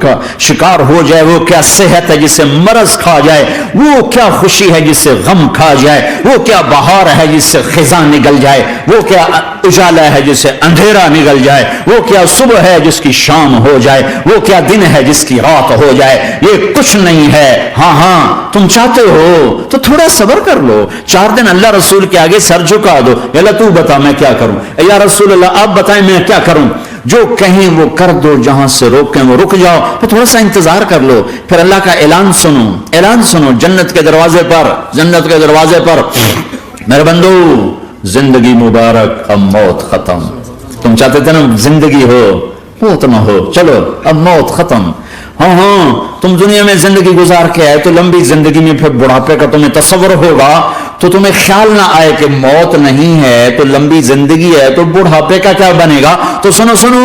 کا شکار ہو جائے، وہ کیا صحت ہے جسے مرض کھا جائے، وہ کیا خوشی ہے جسے غم کھا جائے، وہ کیا بہار ہے جس سے خزاں نگل جائے، وہ کیا اجالا ہے جس سے اندھیرا نگل جائے، وہ کیا صبح ہے جس کی شام ہو جائے، وہ کیا دن ہے جس کی رات ہو جائے، یہ کچھ نہیں ہے۔ ہاں تم چاہتے ہو تو تھوڑا صبر کر لو، 4 دن اللہ رسول کے آگے سر جھکا دو، یا اللہ تو بتا میں کیا کروں، یا رسول اللہ آپ بتائیں میں کیا کروں، جو کہیں وہ کر دو، جہاں سے روکیں وہ رک جاؤ، پھر تھوڑا سا انتظار کر لو، پھر اللہ کا اعلان سنو جنت کے دروازے پر میرے بندو زندگی مبارک، اب موت ختم۔ تم چاہتے تھے نا زندگی ہو موت نہ ہو، چلو اب موت ختم۔ ہاں تم دنیا میں زندگی گزار کے آئے تو لمبی زندگی میں پھر بڑھاپے کا تمہیں تصور ہوگا تو تمہیں خیال نہ آئے کہ موت نہیں ہے تو لمبی زندگی ہے تو بڑھاپے کا کیا بنے گا۔ تو سنو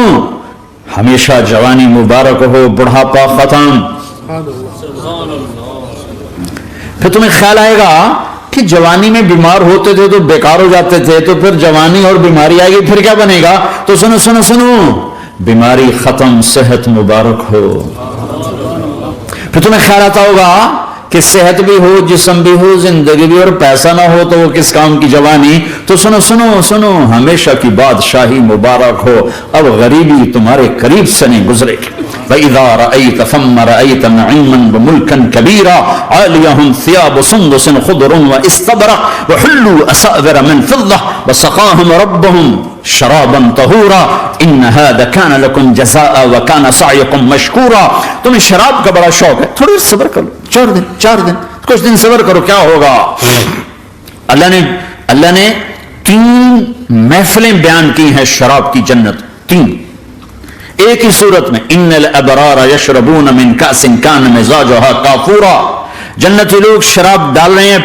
ہمیشہ جوانی مبارک ہو، بڑھاپا ختم۔ پھر تمہیں خیال آئے گا کہ جوانی میں بیمار ہوتے تھے تو بیکار ہو جاتے تھے، تو پھر جوانی اور بیماری آئے گی پھر کیا بنے گا۔ تو سنو بیماری ختم، صحت مبارک ہو۔ پھر تمہیں خیال آتا ہوگا کہ صحت بھی ہو، جسم بھی ہو، زندگی بھی، اور پیسہ نہ ہو تو وہ کس کام کی جوانی۔ تو سنو ہمیشہ کی بادشاہی مبارک ہو، اب غریبی تمہارے قریب سے نہیں گزرے گی۔ وَإِذَا رَأَيْتَ ثَمَّ رَأَيْتَ نَعِيمًا وَمُلْكًا كَبِيرًا عَالِيَهُمْ ثِيَابُ سُنْدُسٍ خُضْرٌ وَإِسْتَبْرَقٍ وَحُلُّوا أَسَاوِرَ مِنْ فِضَّةٍ وَسَقَاهُمْ رَبُّهُمْ شرابا طہورا ان هذا كان لكم جزاء وكان سعيكم مشكورا۔ تمہیں شراب کا بڑا شوق ہے، تھوڑی صبر کرو، 4 دن کچھ دن صبر کرو، کیا ہوگا۔ اللہ نے 3 محفلیں بیان کی ہیں شراب کی، جنت 3 ایک ہی صورت میں۔ ان الابرار یشربون من کأس کان مزاجها کافورا۔ جنتی لوگ شراب ڈال رہے ہیں،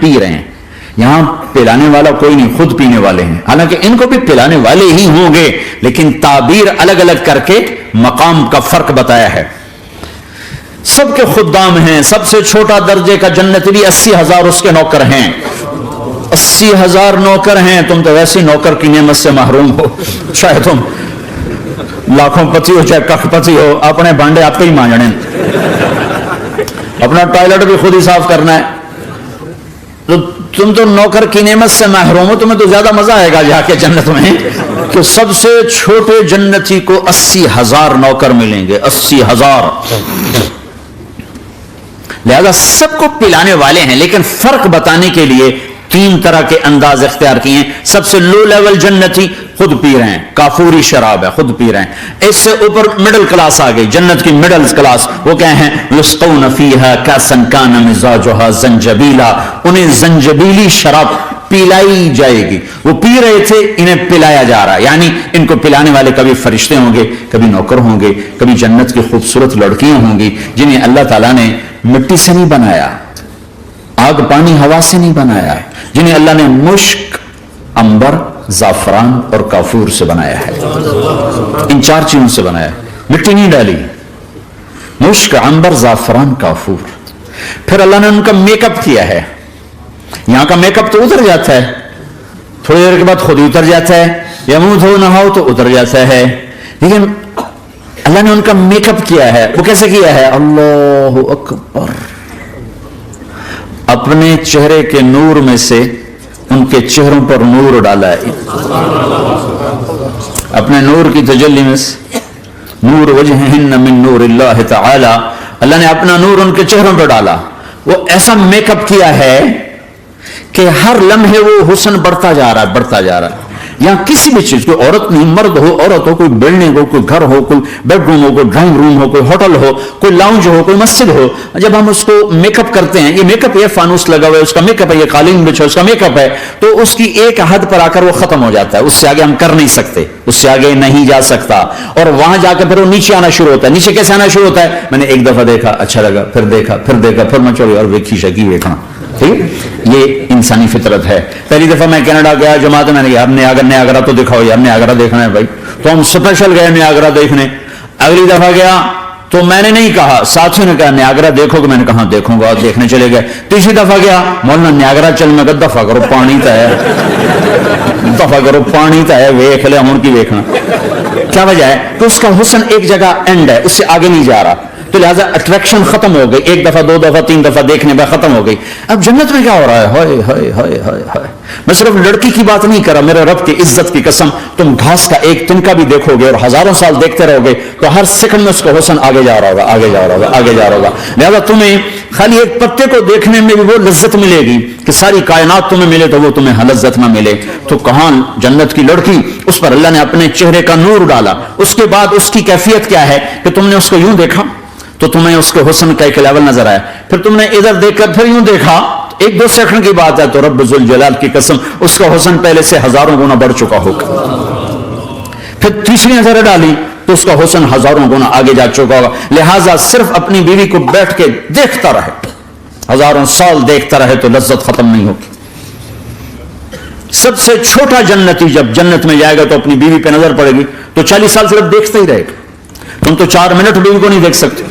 پی رہے ہیں۔ یہاں پلانے والا کوئی نہیں، خود پینے والے ہیں، حالانکہ ان کو بھی پلانے والے ہی ہوں گے، لیکن تعبیر الگ الگ کر کے مقام کا فرق بتایا ہے۔ سب کے خدام ہیں، سب سے چھوٹا درجے کا جنت بھی 80,000 اس کے نوکر ہیں، 80,000 نوکر ہیں۔ تم تو ویسی نوکر کی نعمت سے محروم ہو، چاہے تم لاکھوں پتی ہو چاہے کخ پتی ہو، اپنے بانڈے آپ پہ ہی مانجنے، اپنا ٹوائلٹ بھی خود ہی صاف کرنا ہے۔ تو تم تو نوکر کی نعمت سے محروم ہو، تمہیں تو زیادہ مزہ آئے گا جا کے جنت میں کہ سب سے چھوٹے جنتی کو 80,000 نوکر ملیں گے، 80,000۔ لہذا سب کو پلانے والے ہیں، لیکن فرق بتانے کے لیے 3 طرح کے انداز اختیار کیے ہیں۔ سب سے لو لیول جنتی خود پی رہے ہیں، کافوری شراب ہے، خود پی رہے ہیں۔ اس سے اوپر مڈل کلاس آ گئی، جنت کی مڈل کلاس، وہ کہے ہیں یسقون فیہا کأسا کان مزاجها زنجبیلا، انہیں زنجبیلی شراب پلائی جائے گی۔ وہ پی رہے تھے، انہیں پلایا جا رہا ہے، یعنی ان کو پلانے والے کبھی فرشتے ہوں گے، کبھی نوکر ہوں گے، کبھی جنت کی خوبصورت لڑکیاں ہوں گی جنہیں اللہ تعالیٰ نے مٹی سے نہیں بنایا، آگ پانی ہوا سے نہیں بنایا، جنہیں اللہ نے مشک، عنبر، زعفران اور کافور سے بنایا ہے۔ ان 4 چیزوں سے بنایا ہے، مٹی نہیں ڈالی، مشک، عنبر، زعفران، کافور۔ پھر اللہ نے ان کا میک اپ کیا ہے۔ یہاں کا میک اپ تو اتر جاتا ہے، تھوڑی دیر کے بعد خود ہی اتر جاتا ہے، یا منہ دھو نہاؤ تو اتر جاتا ہے، لیکن اللہ نے ان کا میک اپ کیا ہے۔ وہ کیسے کیا ہے؟ اللہ اکبر، اپنے چہرے کے نور میں سے ان کے چہروں پر نور ڈالا ہے، اپنے نور کی تجلی میں سے، نور وجہہن من نور اللہ تعالی، اللہ نے اپنا نور ان کے چہروں پر ڈالا۔ وہ ایسا میک اپ کیا ہے کہ ہر لمحے وہ حسن بڑھتا جا رہا ہے۔ یہاں کسی بھی چیز، کوئی عورت نہیں، مرد ہو، عورت ہو، کوئی بلڈنگ ہو، کوئی گھر ہو، کوئی بیڈ روم ہو، کوئی ڈرائنگ روم ہو، کوئی ہوٹل ہو، کوئی لاؤنج ہو، کوئی مسجد ہو، جب ہم اس کو میک اپ کرتے ہیں، یہ میک اپ، یہ فانوس لگا ہوا ہے، اس کا میک اپ ہے، یہ قالین بچھا ہے، اس کا میک اپ ہے، تو اس کی ایک حد پر آ کر وہ ختم ہو جاتا ہے، اس سے آگے ہم کر نہیں سکتے، اس سے آگے نہیں جا سکتا، اور وہاں جا کے پھر وہ نیچے آنا شروع ہوتا ہے۔ نیچے کیسے آنا شروع ہوتا ہے؟ میں نے ایک دفعہ دیکھا، اچھا لگا، پھر دیکھا، پھر میں چلو اور ویکھی شکی ویکھنا، ٹھیک، یہ انسانی فطرت ہے۔ پہلی دفعہ میں کینیڈا گیا جماعت میں نے کہا نیاگرا تو دکھاؤ یار، نیاگرا دیکھنا ہے بھائی، تو ہم اسپیشل گئے نیاگرا دیکھنے۔ اگلی دفعہ گیا تو میں نے نہیں کہا، ساتھیوں نے کہا نیاگرا دیکھو گے، میں نے کہا دیکھوں گا، دیکھنے چلے گئے۔ تیسری دفعہ گیا، مولانا نیاگرا چل، میں کہا دفعہ کرو، پانی تا ہے، ویکھ لیا ہوں کی ویکھنا۔ کیا وجہ ہے کہ اس کا حسن ایک جگہ اینڈ ہے، اس سے آگے نہیں جا رہا، تو لہٰذا اٹریکشن ختم ہو گئی، ایک دفعہ دو دفعہ تین دفعہ دیکھنے میں ختم ہو گئی۔ اب جنت میں کیا ہو رہا ہے، ہائے ہائے ہائے ہائے ہائے، میں صرف لڑکی کی بات نہیں کر رہا، میرے رب کی عزت کی قسم، تم گھاس کا ایک تنکا بھی دیکھو گے اور ہزاروں سال دیکھتے رہو گے تو ہر سیکنڈ میں اس کا حسن آگے جا رہا ہوگا، آگے جا رہا ہوگا، آگے جا رہا ہوگا۔ لہٰذا تمہیں خالی ایک پتے کو دیکھنے میں بھی وہ لذت ملے گی کہ ساری کائنات تمہیں ملے تو وہ تمہیں لذت نہ ملے، تو کہاں جنت کی لڑکی، اس پر اللہ نے اپنے چہرے کا نور ڈالا، اس کے بعد اس کی کیفیت کیا ہے کہ تم نے اس کو یوں دیکھا تو تمہیں اس کے حسن کا ایک لیول نظر آیا، پھر تم نے ادھر دیکھ کر پھر یوں دیکھا، ایک دو سیکنڈ کی بات ہے، تو رب ذوالجلال کی قسم اس کا حسن پہلے سے ہزاروں گنا بڑھ چکا ہوگا، پھر تیسری نظر ڈالی تو اس کا حسن ہزاروں گنا آگے جا چکا ہوگا۔ لہٰذا صرف اپنی بیوی کو بیٹھ کے دیکھتا رہے، ہزاروں سال دیکھتا رہے تو لذت ختم نہیں ہوگی۔ سب سے چھوٹا جنتی جب جنت میں جائے گا تو اپنی بیوی پہ نظر پڑے گی تو 40 سال صرف دیکھتا ہی رہے گا، تم تو 4 منٹ بیوی کو نہیں دیکھ سکتے،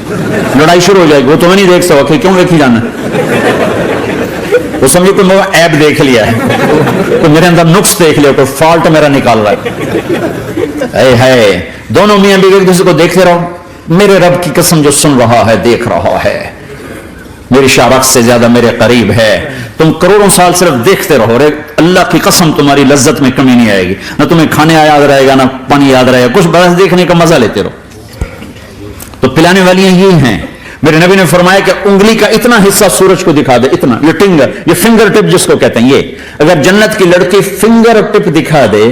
لڑائی شروع ہو جائے گی، وہ تمہیں نہیں دیکھ سکتا، کیوں دیکھی جانا، وہ سمجھو کہ میں ایپ دیکھ لیا ہے، تو میرے اندر نقص دیکھ لیا، کوئی فالٹ میرا نکال رہا ہے۔ دونوں میاں بیوی ایک دوسرے کو دیکھتے رہو، میرے رب کی قسم جو سن رہا ہے، دیکھ رہا ہے، میری شارخ سے زیادہ میرے قریب ہے، تم کروڑوں سال صرف دیکھتے رہو، اللہ کی قسم تمہاری لذت میں کمی نہیں آئے گی، نہ تمہیں کھانے یاد رہے گا، نہ پانی یاد رہے گا، کچھ بس دیکھنے کا مزہ لیتے رہو۔ تو پلانے والی یہ ہیں، میرے نبی نے فرمایا کہ انگلی کا اتنا حصہ سورج کو دکھا دے، اتنا، یہ فنگر ٹپ جس کو کہتے ہیں، یہ اگر جنت کی لڑکی فنگر ٹپ دکھا دے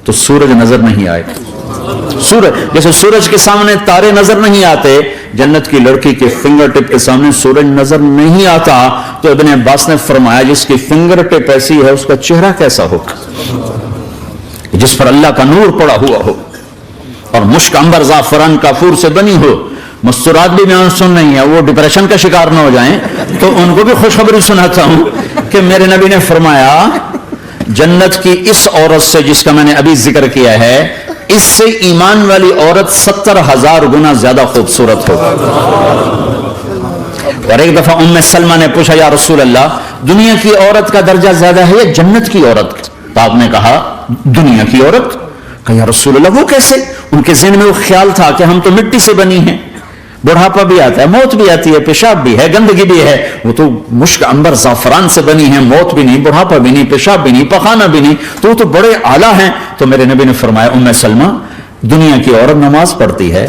تو سورج نظر نہیں آئے گا۔ سورج جیسے سورج کے سامنے تارے نظر نہیں آتے، جنت کی لڑکی کے فنگر ٹپ کے سامنے سورج نظر نہیں آتا، تو ابن عباس نے فرمایا جس کی فنگر ٹپ ایسی ہے اس کا چہرہ کیسا ہوگا، جس پر اللہ کا نور پڑا ہوا ہو اور مشک عنبر زعفران کافور سے بنی ہو۔ مستورات بھی میں سن نہیں ہے، وہ ڈپریشن کا شکار نہ ہو جائیں، تو ان کو بھی خوشخبری سناتا ہوں کہ میرے نبی نے فرمایا جنت کی اس عورت سے جس کا میں نے ابھی ذکر کیا ہے، اس سے ایمان والی عورت 70,000 گنا زیادہ خوبصورت ہو۔ اور ایک دفعہ ام سلمہ نے پوچھا یا رسول اللہ دنیا کی عورت کا درجہ زیادہ ہے یا جنت کی عورت کا؟ تو آپ نے کہا دنیا کی عورت۔ کہا یا رسول اللہ وہ کیسے؟ ان کے ذہن میں وہ خیال تھا کہ ہم تو مٹی سے بنی ہیں، بڑھاپا بھی آتا ہے، موت بھی آتی ہے، پیشاب بھی ہے، گندگی بھی ہے، وہ تو مشک عنبر زعفران سے بنی ہے، موت بھی نہیں، بڑھاپا بھی نہیں، پیشاب بھی نہیں، پخانہ بھی نہیں، تو وہ تو بڑے اعلیٰ ہیں۔ تو میرے نبی نے فرمایا ام سلمہ دنیا کی عورت نماز پڑھتی ہے،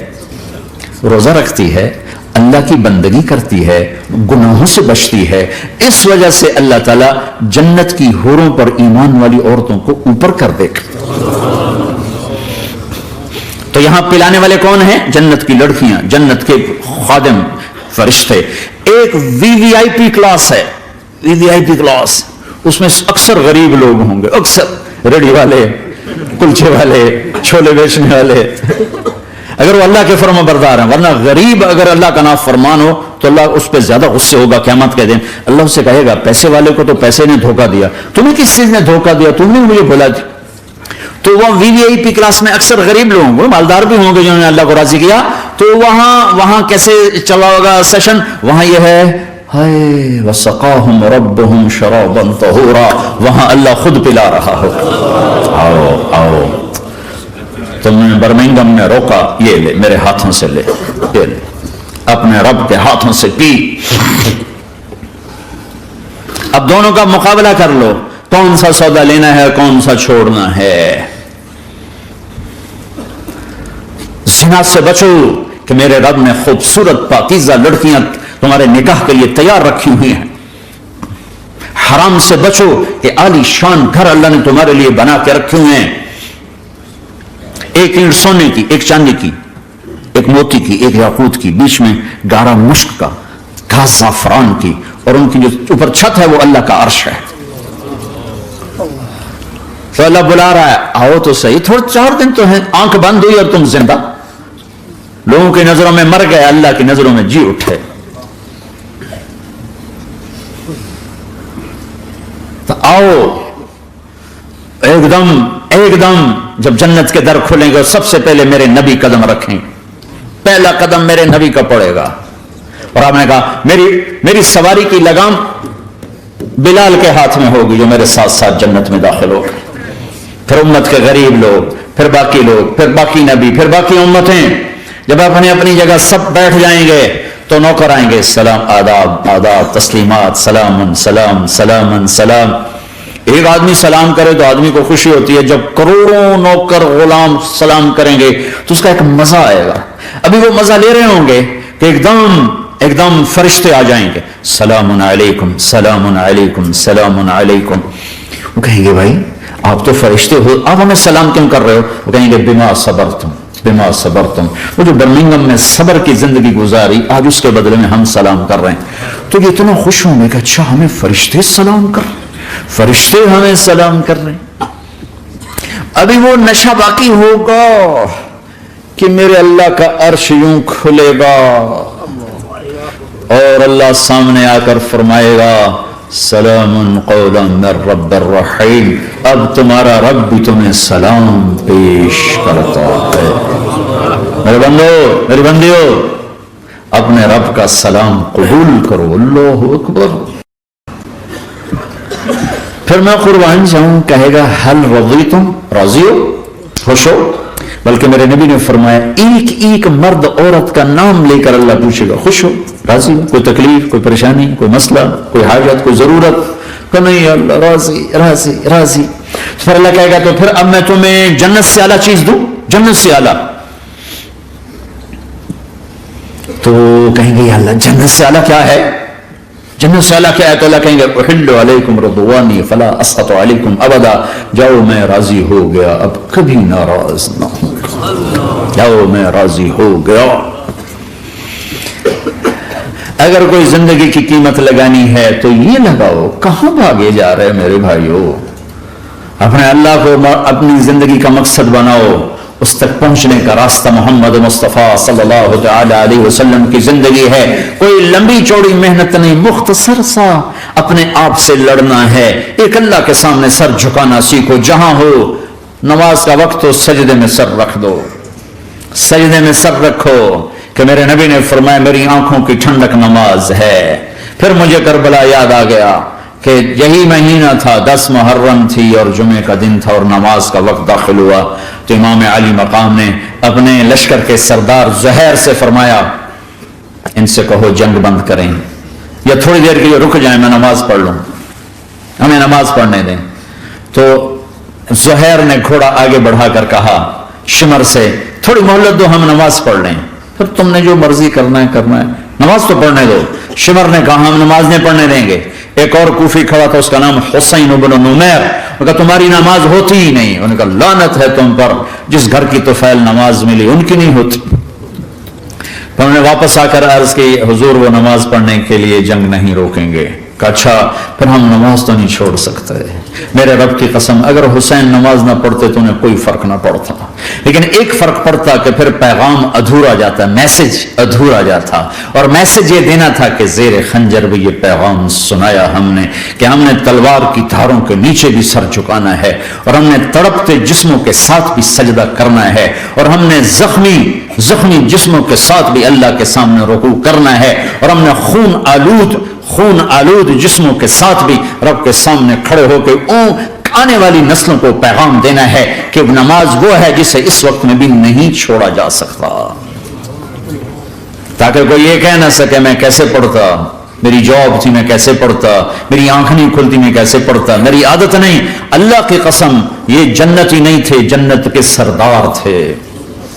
روزہ رکھتی ہے، اللہ کی بندگی کرتی ہے، گناہوں سے بچتی ہے، اس وجہ سے اللہ تعالیٰ جنت کی حوروں پر ایمان والی عورتوں کو اوپر کر دے گا۔ تو یہاں پلانے والے کون ہیں؟ جنت کی لڑکیاں، جنت کے خادم فرشتے۔ ایک وی وی آئی پی کلاس ہے، وی وی آئی پی کلاس، اس میں اکثر غریب لوگ ہوں گے، اکثر ریڑھی والے، کلچے والے، چھولے بیچنے والے، اگر وہ اللہ کے فرما بردار ہیں، ورنہ غریب اگر اللہ کا نافرمان ہو تو اللہ اس پہ زیادہ غصے ہوگا قیامت کے دن۔ اللہ اس سے کہے گا پیسے والے کو تو پیسے نے دھوکہ دیا، تمہیں کس چیز نے دھوکہ دیا، تم نے مجھے بولا دی۔ تو وہ وی وی آئی پی کلاس میں اکثر غریب لوگ ہوں گے، مالدار بھی ہوں گے جنہوں نے اللہ کو راضی کیا، تو وہاں کیسے چلا ہوگا سیشن؟ وہاں یہ ہے ہائے وسقاہم ربہم شرابا طہورا، وہاں اللہ خود پلا رہا ہو، آؤ آؤ، تم نے برمنگم میں روکا، یہ لے میرے ہاتھوں سے لے، یہ لے اپنے رب کے ہاتھوں سے پی۔ اب دونوں کا مقابلہ کر لو، کون سا سودا لینا ہے، کون سا چھوڑنا ہے۔ زنا سے بچو کہ میرے رب نے خوبصورت پاکیزہ لڑکیاں تمہارے نکاح کے لیے تیار رکھی ہوئی ہیں۔ حرام سے بچو کہ عالی شان گھر اللہ نے تمہارے لیے بنا کے رکھے ہوئے ہیں، ایک اینٹ سونے کی، ایک چاندی کی، ایک موتی کی، ایک یاقوت کی، بیچ میں گارا مشک کا، گھاس زعفران کی، اور ان کی جو اوپر چھت ہے وہ اللہ کا عرش ہے۔ تو اللہ بلا رہا ہے آؤ تو صحیح، تھوڑے 4 دن تو ہیں، آنکھ بند ہوئی اور تم زندہ، لوگوں کی نظروں میں مر گئے، اللہ کی نظروں میں جی اٹھے۔ تو آؤ ایک دم جب جنت کے در کھلیں گے سب سے پہلے میرے نبی قدم رکھیں، پہلا قدم میرے نبی کا پڑے گا۔ اور آپ نے کہا میری سواری کی لگام بلال کے ہاتھ میں ہوگی جو میرے ساتھ ساتھ جنت میں داخل ہوگا۔ پھر امت کے غریب لوگ، پھر باقی لوگ، پھر باقی نبی، پھر باقی امتیں. جب اپنی اپنی جگہ سب بیٹھ جائیں گے تو نوکر آئیں گے، سلام، آداب، آداب، تسلیمات، سلام سلام سلام سلام. ایک آدمی سلام کرے تو آدمی کو خوشی ہوتی ہے، جب کروڑوں نوکر غلام سلام کریں گے تو اس کا ایک مزہ آئے گا. ابھی وہ مزہ لے رہے ہوں گے کہ ایک دم فرشتے آ جائیں گے، سلام علیکم سلام علیکم سلام علیکم. وہ کہیں گے بھائی آپ تو فرشتے ہو، آپ ہمیں سلام کیوں کر رہے ہو؟ وہ کہیں گے بما صبرتم بما صبرتم. وہ جو برمنگم میں صبر کی زندگی گزاری، آج اس کے بدلے میں ہم سلام کر رہے ہیں. تو یہ اتنا خوش ہوں گے کہ اچھا ہمیں فرشتے سلام کر رہے ہیں، فرشتے ہمیں سلام کر رہے ہیں. ابھی وہ نشہ باقی ہوگا کہ میرے اللہ کا عرش یوں کھلے گا اور اللہ سامنے آ کر فرمائے گا سلام قولا من رب الرحیم. اب تمہارا رب بھی تمہیں سلام پیش کرتا ہے. میرے بندو، میری بندیو، اپنے رب کا سلام قبول کرو. اللہ اکبر. پھر میں قربان جاؤں، کہے گا حل رضیتم، راضی ہو، خوش ہو. بلکہ میرے نبی نے فرمایا ایک ایک مرد عورت کا نام لے کر اللہ پوچھے گا خوش ہو، راضی ہو، کوئی تکلیف، کوئی پریشانی، کوئی مسئلہ، کوئی حاجت، کوئی ضرورت؟ کہ نہیں اللہ راضی راضی راضی. پھر اللہ کہے گا تو پھر اب میں تمہیں جنت سے اعلیٰ چیز دوں، جنت سے اعلیٰ. تو کہیں گے یا اللہ جنت سے اعلیٰ کیا ہے؟ جنت سے اعلیٰ کیا ہے؟ تو اللہ کہیں گے احل علیکم رضوانی فلا اسخط علیکم ابدا. جاؤ میں راضی ہو گیا، اب کبھی ناراض نہ ہوں. جاؤ میں راضی ہو گیا. اگر کوئی زندگی کی قیمت لگانی ہے تو یہ لگاؤ. کہاں بھاگے جا رہے میرے بھائیو؟ اپنے اللہ کو اپنی زندگی کا مقصد بناؤ. اس تک پہنچنے کا راستہ محمد مصطفیٰ صلی اللہ تعالی علیہ وسلم کی زندگی ہے. کوئی لمبی چوڑی محنت نہیں، مختصر سا اپنے آپ سے لڑنا ہے. ایک اللہ کے سامنے سر جھکانا سیکھو. جہاں ہو، نماز کا وقت ہو، سجدے میں سر رکھ دو، سجدے میں سر رکھو. کہ میرے نبی نے فرمایا میری آنکھوں کی ٹھنڈک نماز ہے. پھر مجھے کربلا یاد آ گیا کہ یہی مہینہ تھا، 10 محرم تھی اور جمعے کا دن تھا اور نماز کا وقت داخل ہوا. تو امام علی مقام نے اپنے لشکر کے سردار زہیر سے فرمایا ان سے کہو جنگ بند کریں یا تھوڑی دیر کے لیے رک جائیں، میں نماز پڑھ لوں، ہمیں نماز پڑھنے دیں. تو زہیر نے گھوڑا آگے بڑھا کر کہا شمر سے تھوڑی مہلت دو، ہم نماز پڑھ لیں. پھر تم نے جو مرضی کرنا ہے کرنا ہے، نماز تو پڑھنے دو. شمر نے کہا ہم نماز نہیں پڑھنے دیں گے. ایک اور کوفی کھڑا تھا، اس کا نام حسین بن نمیر. انہوں نے کہا تمہاری نماز ہوتی ہی نہیں. انہوں نے کہا لعنت ہے تم پر، جس گھر کی طفیل نماز ملی ان کی نہیں ہوتی. پھر انہوں نے واپس آ کر عرض کی حضور وہ نماز پڑھنے کے لیے جنگ نہیں روکیں گے. کہا اچھا پھر ہم نماز تو نہیں چھوڑ سکتے. میرے رب کی قسم اگر حسین نماز نہ پڑھتے تو انہیں کوئی فرق نہ پڑتا، لیکن ایک فرق پڑتا کہ پھر پیغام ادھورا جاتا، میسج ادھورا جاتا. اور میسج یہ دینا تھا کہ زیر خنجر بھی یہ پیغام سنایا ہم نے کہ ہم نے تلوار کی دھاروں کے نیچے بھی سر جھکانا ہے اور ہم نے تڑپتے جسموں کے ساتھ بھی سجدہ کرنا ہے اور ہم نے زخمی جسموں کے ساتھ بھی اللہ کے سامنے رکوع کرنا ہے اور ہم نے خون آلود جسموں کے ساتھ بھی رب کے سامنے کھڑے ہو کے آنے والی نسلوں کو پیغام دینا ہے کہ نماز وہ ہے جسے اس وقت میں بھی نہیں چھوڑا جا سکتا، تاکہ کوئی یہ کہہ نہ سکے میں کیسے پڑھتا، میری جاب تھی میں کیسے پڑھتا، میری آنکھ نہیں کھلتی میں کیسے پڑھتا، میری عادت نہیں. اللہ کی قسم یہ جنتی نہیں تھے، جنت کے سردار تھے.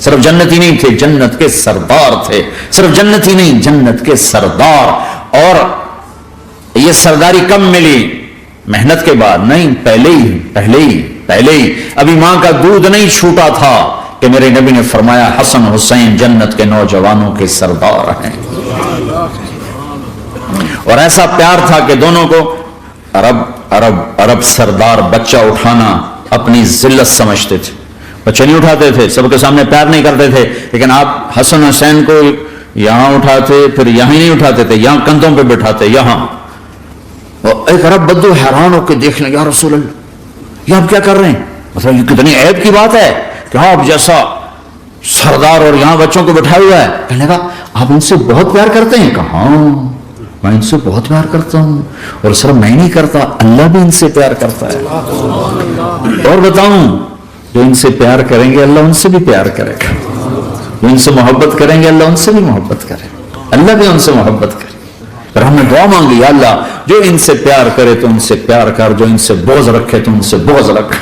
صرف جنتی نہیں تھے، جنت کے سردار تھے. صرف جنتی نہیں، جنت کے سردار. اور یہ سرداری کب ملی؟ محنت کے بعد نہیں، پہلے ہی ابھی ماں کا دودھ نہیں چھوٹا تھا کہ میرے نبی نے فرمایا حسن حسین جنت کے نوجوانوں کے سردار ہیں. اور ایسا پیار تھا کہ دونوں کو عرب سردار بچہ اٹھانا اپنی ذلت سمجھتے تھے. بچے نہیں اٹھاتے تھے، سب کے سامنے پیار نہیں کرتے تھے، لیکن آپ حسن حسین کو یہاں اٹھاتے پھر یہاں نہیں اٹھاتے تھے، یہاں کندھوں پہ بٹھاتے یہاں. ایک عرب بدو حیران ہو کے دیکھنے یا رسول اللہ یہ آپ کیا کر رہے ہیں؟ مطلب یہ کتنی عیب کی بات ہے کہ آپ جیسا سردار اور یہاں بچوں کو بٹھایا ہوا ہے. کہنے لگا آپ ان سے بہت پیار کرتے ہیں؟ کہا ہاں میں ان سے بہت پیار کرتا ہوں، اور صرف میں نہیں کرتا اللہ بھی ان سے پیار کرتا ہے. اور بتاؤں جو ان سے پیار کریں گے اللہ ان سے بھی پیار کرے گا, جو ان سے محبت کریں گے اللہ ان سے بھی محبت کرے گا, اللہ بھی ان سے محبت کرے. اور ہم نے دعا مانگی, یا اللہ جو ان سے پیار کرے تو ان سے پیار کر, جو ان سے بغض رکھے تو ان سے بغض رکھ.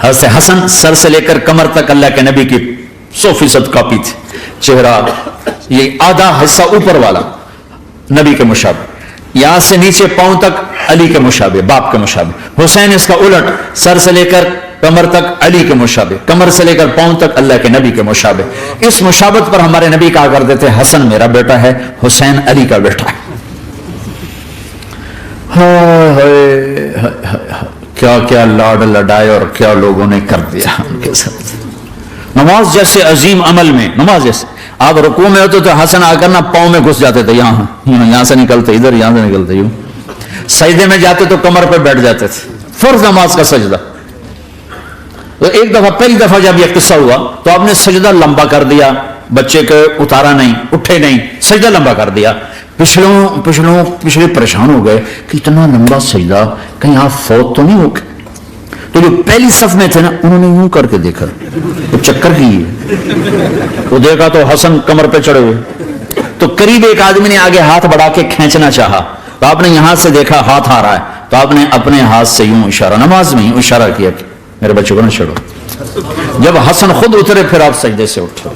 حضرت حسن سر سے لے کر کمر تک اللہ کے نبی کی 100% کاپی تھی. چہرہ یہ آدھا حصہ اوپر والا نبی کے مشابہ, یہاں سے نیچے پاؤں تک علی کے مشابہ, باپ کے مشابہ. حسین اس کا الٹ, سر سے لے کر کمر تک علی کے مشابہ, کمر سے لے کر پاؤں تک اللہ کے نبی کے مشابہ. اس مشابہت پر ہمارے نبی کہا کرتے تھے حسن میرا بیٹا ہے, حسین علی کا بیٹا ہے. کیا کیا لاڈ لڈائے اور کیا لوگوں نے کر دیا ان کے ساتھ. نماز جیسے عظیم عمل میں, نماز جیسے آپ رکوع میں ہوتے تو حسن آ کر نا پاؤں میں گھس جاتے تھے, یہاں سے نکلتے ادھر, یہاں سے نکلتے یوں. سجدے میں جاتے تو کمر پہ بیٹھ جاتے تھے. فرض نماز کا سجدہ, تو ایک دفعہ پہلی دفعہ جب یہ قصہ ہوا تو آپ نے سجدہ لمبا کر دیا, بچے کو اتارا نہیں, اٹھے نہیں, سجدہ لمبا کر دیا. پچھلے پریشان ہو گئے کہ اتنا لمبا سجدہ کہیں آپ فوت تو نہیں ہو گئے. تو جو پہلی صف میں تھے نا انہوں نے یوں کر کے دیکھا, وہ چکر کی وہ دیکھا تو حسن کمر پہ چڑھے ہوئے. تو قریب ایک آدمی نے آگے ہاتھ بڑھا کے کھینچنا چاہا, تو آپ نے یہاں سے دیکھا ہاتھ آ رہا ہے, تو آپ نے اپنے ہاتھ سے یوں اشارہ, نماز میں یوں اشارہ کیا کہ میرے بچے کو نہ چھوڑو. جب حسن خود اترے پھر آپ سجدے سے اٹھے.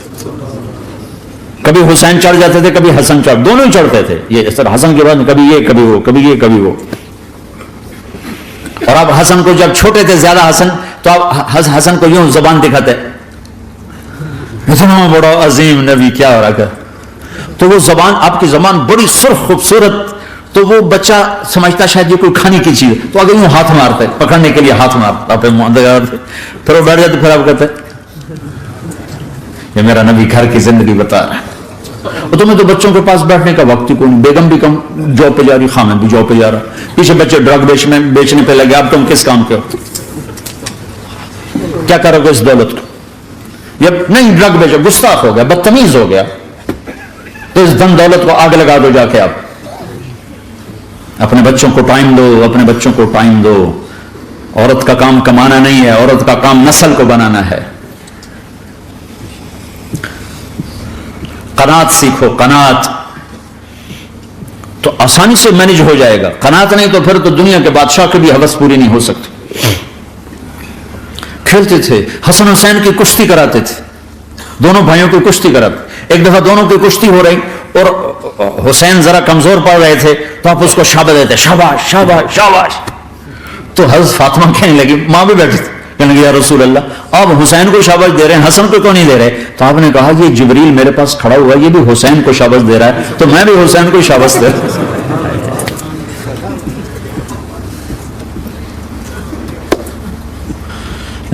کبھی حسین چڑھ جاتے تھے, کبھی حسن دونوں ہی چڑھتے تھے. یہ اس طرح حسن کے بعد کبھی یہ کبھی وہ, کبھی یہ کبھی وہ. اور آپ حسن کو جب چھوٹے تھے زیادہ حسن, تو آپ حسن کو یوں زبان دکھاتے, اتنا بڑا عظیم نبی کیا ہو رہا ہے. تو وہ زبان, آپ کی زبان بڑی سرخ خوبصورت, تو وہ بچہ سمجھتا شاید یہ کوئی کھانے کی چیز, تو اگر یوں ہاتھ مارتے, پکڑنے کے لیے ہاتھ مارتا, پھر وہ بیٹھ جاتے, پھر آپ کہتے یہ میرا نبی گھر کی زندگی بتا رہا ہے. اور تمہیں تو بچوں کے پاس بیٹھنے کا وقت ہی کوئی, بیگم بھی کم جاب پہ جا رہی, خامن بھی جاب پہ جا رہا, پیچھے بچے ڈرگ بیچنے پہ لگے. اب تم کس کام کے ہو, کیا کرو گے اس دولت کو؟ یہ نہیں ڈرگ بیچو, گستاخ ہو گیا, بدتمیز ہو گیا, تو اس دن دولت کو آگ لگا دو جا کے. آپ اپنے بچوں کو ٹائم دو, اپنے بچوں کو ٹائم دو. عورت کا کام کمانا نہیں ہے, عورت کا کام نسل کو بنانا ہے. قناعت سیکھو, قناعت تو آسانی سے مینج ہو جائے گا. قناعت نہیں تو پھر تو دنیا کے بادشاہ کی بھی حوث پوری نہیں ہو سکتی. کھیلتے تھے, حسن حسین کی کشتی کراتے تھے, دونوں بھائیوں کی کشتی کراتے. ایک دفعہ دونوں کی کشتی ہو رہی اور حسین ذرا کمزور پڑ رہے تھے, تو آپ اس کو شاباش دیتے, شاباش شاباش شاباش. تو حضرت فاطمہ کہنے لگی, ماں بھی بیٹھی تھی, کہنے لگی یا رسول اللہ آپ حسین کو شاباش دے رہے ہیں, حسن کو کیوں نہیں دے رہے؟ تو آپ نے کہا یہ جبریل میرے پاس کھڑا ہوا, یہ بھی حسین کو شاباش دے رہا ہے, تو میں بھی حسین کو شاباش دے رہا ہوں.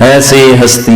ایسی ہستی